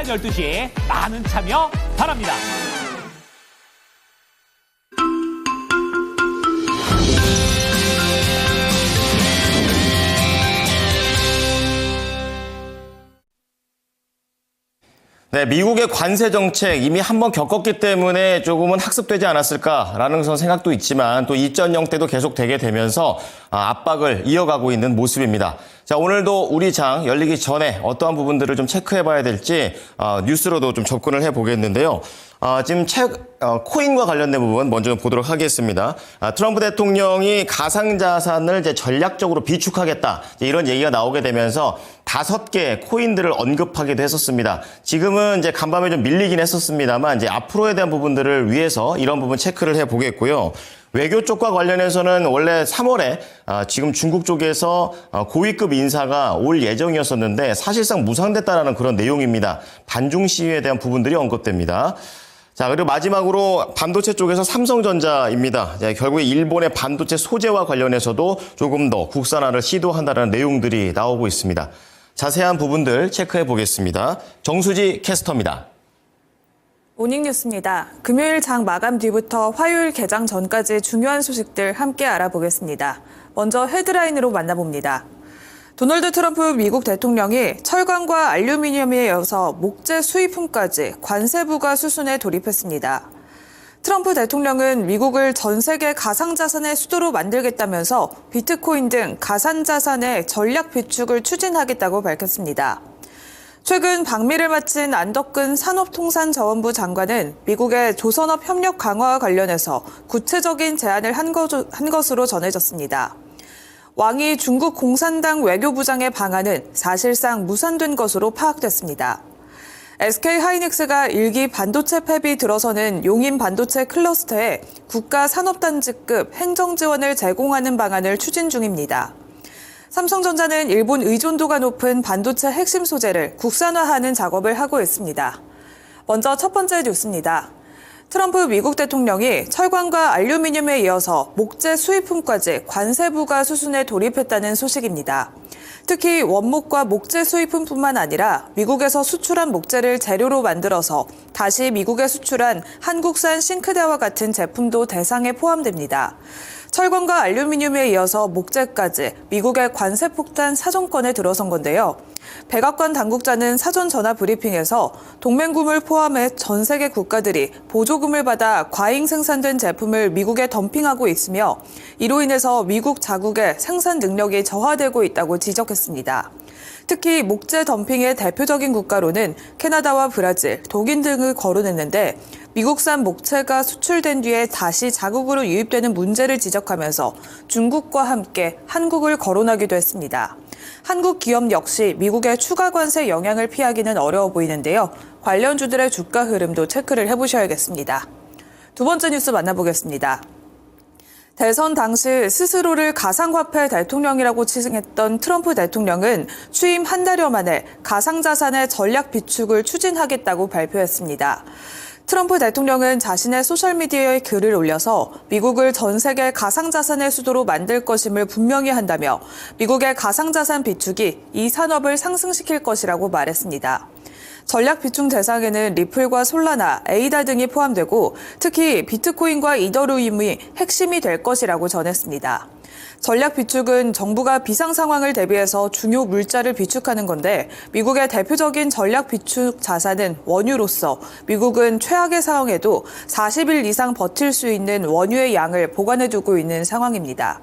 12시 많은 참여 바랍니다. 네, 미국의 관세 정책 이미 한번 겪었기 때문에 조금은 학습되지 않았을까라는 생각도 있지만 또 2.0 때도 계속 되게 되면서 압박을 이어가고 있는 모습입니다. 자, 오늘도 우리 장 열리기 전에 어떠한 부분들을 좀 체크해 봐야 될지 뉴스로도 좀 접근을 해 보겠는데요. 지금 코인과 관련된 부분 먼저 보도록 하겠습니다. 트럼프 대통령이 가상자산을 이제 전략적으로 비축하겠다 이런 얘기가 나오게 되면서 5개의 코인들을 언급하기도 했었습니다. 지금은 이제 간밤에 좀 밀리긴 했었습니다만 이제 앞으로에 대한 부분들을 위해서 이런 부분 체크를 해 보겠고요. 외교 쪽과 관련해서는 원래 3월에 지금 중국 쪽에서 고위급 인사가 올 예정이었었는데 사실상 무산됐다라는 그런 내용입니다. 반중 시위에 대한 부분들이 언급됩니다. 자, 그리고 마지막으로 반도체 쪽에서 삼성전자입니다. 결국에 일본의 반도체 소재와 관련해서도 조금 더 국산화를 시도한다는 내용들이 나오고 있습니다. 자세한 부분들 체크해 보겠습니다. 정수지 캐스터입니다. 모닝뉴스입니다. 금요일 장 마감 뒤부터 화요일 개장 전까지 중요한 소식들 함께 알아보겠습니다. 먼저 헤드라인으로 만나봅니다. 도널드 트럼프 미국 대통령이 철강과 알루미늄에 이어서 목재 수입품까지 관세 부과 수순에 돌입했습니다. 트럼프 대통령은 미국을 전 세계 가상자산의 수도로 만들겠다면서 비트코인 등 가상자산의 전략 비축을 추진하겠다고 밝혔습니다. 최근 방미를 마친 안덕근 산업통상자원부 장관은 미국의 조선업 협력 강화와 관련해서 구체적인 제안을 한 것으로 전해졌습니다. 왕이 중국 공산당 외교부장의 방안은 사실상 무산된 것으로 파악됐습니다. SK하이닉스가 1기 반도체 팹이 들어서는 용인 반도체 클러스터에 국가 산업단지급 행정 지원을 제공하는 방안을 추진 중입니다. 삼성전자는 일본 의존도가 높은 반도체 핵심 소재를 국산화하는 작업을 하고 있습니다. 먼저 첫 번째 뉴스입니다. 트럼프 미국 대통령이 철광과 알루미늄에 이어서 목재 수입품까지 관세 부과 수순에 돌입했다는 소식입니다. 특히 원목과 목재 수입품뿐만 아니라 미국에서 수출한 목재를 재료로 만들어서 다시 미국에 수출한 한국산 싱크대와 같은 제품도 대상에 포함됩니다. 철광과 알루미늄에 이어서 목재까지 미국의 관세 폭탄 사정권에 들어선 건데요. 백악관 당국자는 사전 전화 브리핑에서 동맹국을 포함해 전 세계 국가들이 보조금을 받아 과잉 생산된 제품을 미국에 덤핑하고 있으며 이로 인해서 미국 자국의 생산 능력이 저하되고 있다고 지적했습니다. 특히 목재 덤핑의 대표적인 국가로는 캐나다와 브라질, 독일 등을 거론했는데 미국산 목재가 수출된 뒤에 다시 자국으로 유입되는 문제를 지적하면서 중국과 함께 한국을 거론하기도 했습니다. 한국 기업 역시 미국의 추가 관세 영향을 피하기는 어려워 보이는데요. 관련주들의 주가 흐름도 체크를 해보셔야겠습니다. 두 번째 뉴스 만나보겠습니다. 대선 당시 스스로를 가상화폐 대통령이라고 칭했던 트럼프 대통령은 취임 한 달여 만에 가상자산의 전략 비축을 추진하겠다고 발표했습니다. 트럼프 대통령은 자신의 소셜미디어에 글을 올려서 미국을 전 세계 가상자산의 수도로 만들 것임을 분명히 한다며 미국의 가상자산 비축이 이 산업을 상승시킬 것이라고 말했습니다. 전략 비축 대상에는 리플과 솔라나, 에이다 등이 포함되고 특히 비트코인과 이더리움이 핵심이 될 것이라고 전했습니다. 전략 비축은 정부가 비상 상황을 대비해서 중요 물자를 비축하는 건데 미국의 대표적인 전략 비축 자산은 원유로서 미국은 최악의 상황에도 40일 이상 버틸 수 있는 원유의 양을 보관해두고 있는 상황입니다.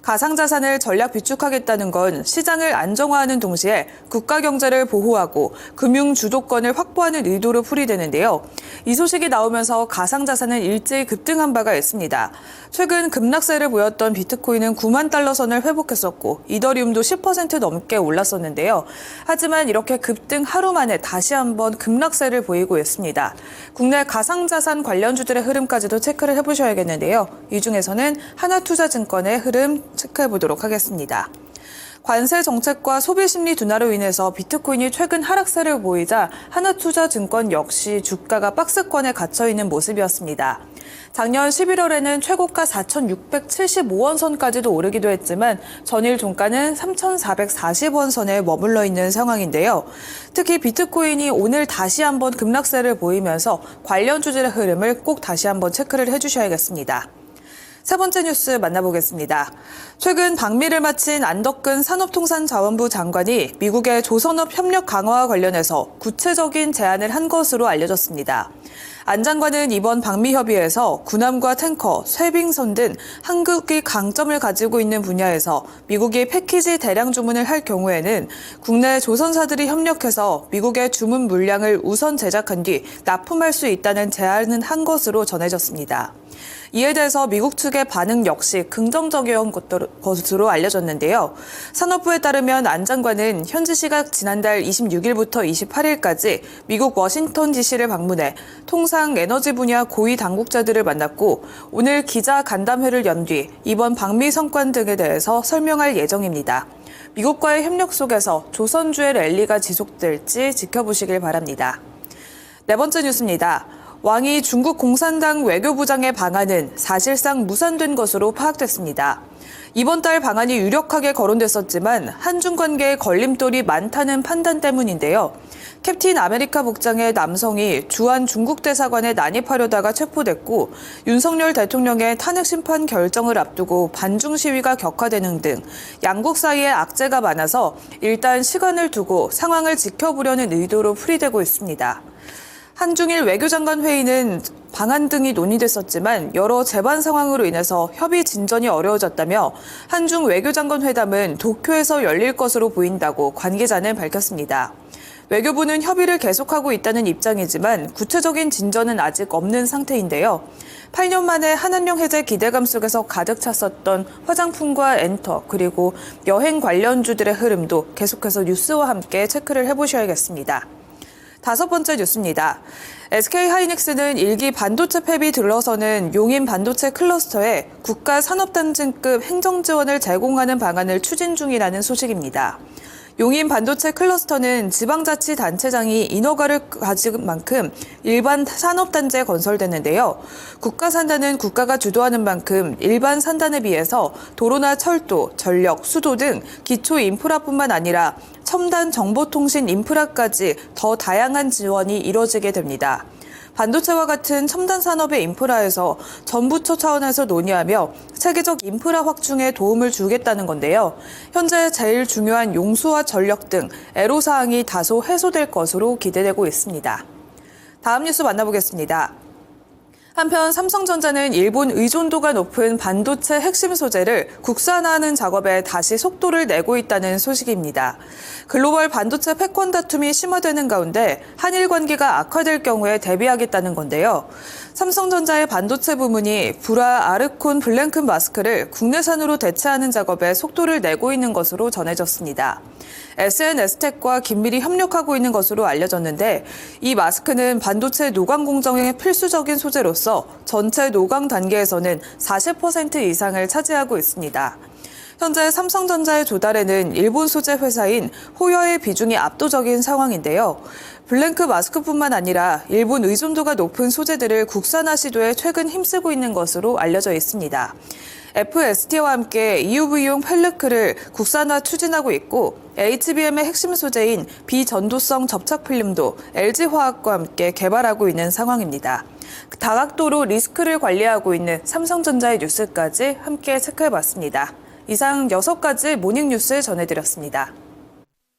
가상자산을 전략 비축하겠다는 건 시장을 안정화하는 동시에 국가 경제를 보호하고 금융 주도권을 확보하는 의도로 풀이되는데요. 이 소식이 나오면서 가상자산은 일제히 급등한 바가 있습니다. 최근 급락세를 보였던 비트코인은 9만 달러 선을 회복했었고 이더리움도 10% 넘게 올랐었는데요. 하지만 이렇게 급등 하루 만에 다시 한번 급락세를 보이고 있습니다. 국내 가상자산 관련주들의 흐름까지도 체크를 해보셔야겠는데요. 이 중에서는 하나투자증권의 흐름 체크해 보도록 하겠습니다. 관세 정책과 소비 심리 둔화로 인해서 비트코인이 최근 하락세를 보이자 하나투자증권 역시 주가가 박스권에 갇혀 있는 모습이었습니다. 작년 11월에는 최고가 4,675원 선까지도 오르기도 했지만 전일 종가는 3,440원 선에 머물러 있는 상황인데요. 특히 비트코인이 오늘 다시 한번 급락세를 보이면서 관련 주들의 흐름을 꼭 다시 한번 체크를 해주셔야겠습니다. 세 번째 뉴스 만나보겠습니다. 최근 방미를 마친 안덕근 산업통상자원부 장관이 미국의 조선업 협력 강화와 관련해서 구체적인 제안을 한 것으로 알려졌습니다. 안 장관은 이번 방미 협의에서 군함과 탱커, 쇄빙선 등 한국이 강점을 가지고 있는 분야에서 미국이 패키지 대량 주문을 할 경우에는 국내 조선사들이 협력해서 미국의 주문 물량을 우선 제작한 뒤 납품할 수 있다는 제안을 한 것으로 전해졌습니다. 이에 대해서 미국 측의 반응 역시 긍정적이었던 것으로 알려졌는데요. 산업부에 따르면 안 장관은 현지 시각 지난달 26일부터 28일까지 미국 워싱턴 DC를 방문해 통상 에너지 분야 고위 당국자들을 만났고 오늘 기자 간담회를 연 뒤 이번 방미 성과 등에 대해서 설명할 예정입니다. 미국과의 협력 속에서 조선주의 랠리가 지속될지 지켜보시길 바랍니다. 네 번째 뉴스입니다. 왕이 중국 공산당 외교부장의 방안은 사실상 무산된 것으로 파악됐습니다. 이번 달 방안이 유력하게 거론됐었지만 한중 관계에 걸림돌이 많다는 판단 때문인데요. 캡틴 아메리카 복장의 남성이 주한 중국 대사관에 난입하려다가 체포됐고 윤석열 대통령의 탄핵 심판 결정을 앞두고 반중 시위가 격화되는 등 양국 사이에 악재가 많아서 일단 시간을 두고 상황을 지켜보려는 의도로 풀이되고 있습니다. 한중일 외교장관 회의는 방안 등이 논의됐었지만 여러 재반 상황으로 인해서 협의 진전이 어려워졌다며 한중 외교장관 회담은 도쿄에서 열릴 것으로 보인다고 관계자는 밝혔습니다. 외교부는 협의를 계속하고 있다는 입장이지만 구체적인 진전은 아직 없는 상태인데요. 8년 만에 한한령 해제 기대감 속에서 가득 찼었던 화장품과 엔터 그리고 여행 관련주들의 흐름도 계속해서 뉴스와 함께 체크를 해보셔야겠습니다. 다섯 번째 뉴스입니다. SK하이닉스는 1기 반도체 팹이 들러서는 용인 반도체 클러스터에 국가 산업단지급 행정지원을 제공하는 방안을 추진 중이라는 소식입니다. 용인 반도체 클러스터는 지방자치단체장이 인허가를 가진 만큼 일반 산업단지에 건설되는데요. 국가산단은 국가가 주도하는 만큼 일반 산단에 비해서 도로나 철도, 전력, 수도 등 기초 인프라뿐만 아니라 첨단 정보통신 인프라까지 더 다양한 지원이 이뤄지게 됩니다. 반도체와 같은 첨단 산업의 인프라에서 정부처 차원에서 논의하며 세계적 인프라 확충에 도움을 주겠다는 건데요. 현재 제일 중요한 용수와 전력 등 애로사항이 다소 해소될 것으로 기대되고 있습니다. 다음 뉴스 만나보겠습니다. 한편 삼성전자는 일본 의존도가 높은 반도체 핵심 소재를 국산화하는 작업에 다시 속도를 내고 있다는 소식입니다. 글로벌 반도체 패권 다툼이 심화되는 가운데 한일 관계가 악화될 경우에 대비하겠다는 건데요. 삼성전자의 반도체 부문이 불화 아르콘 블랭크 마스크를 국내산으로 대체하는 작업에 속도를 내고 있는 것으로 전해졌습니다. SNS텍과 긴밀히 협력하고 있는 것으로 알려졌는데 이 마스크는 반도체 노광 공정의 필수적인 소재로서 전체 노광 단계에서는 40% 이상을 차지하고 있습니다. 현재 삼성전자의 조달에는 일본 소재 회사인 호여의 비중이 압도적인 상황인데요. 블랭크 마스크뿐만 아니라 일본 의존도가 높은 소재들을 국산화 시도에 최근 힘쓰고 있는 것으로 알려져 있습니다. FST와 함께 EUV용 펠리크를 국산화 추진하고 있고 HBM의 핵심 소재인 비전도성 접착 필름도 LG화학과 함께 개발하고 있는 상황입니다. 다각도로 리스크를 관리하고 있는 삼성전자의 뉴스까지 함께 체크해봤습니다. 이상 6가지 모닝뉴스 전해드렸습니다.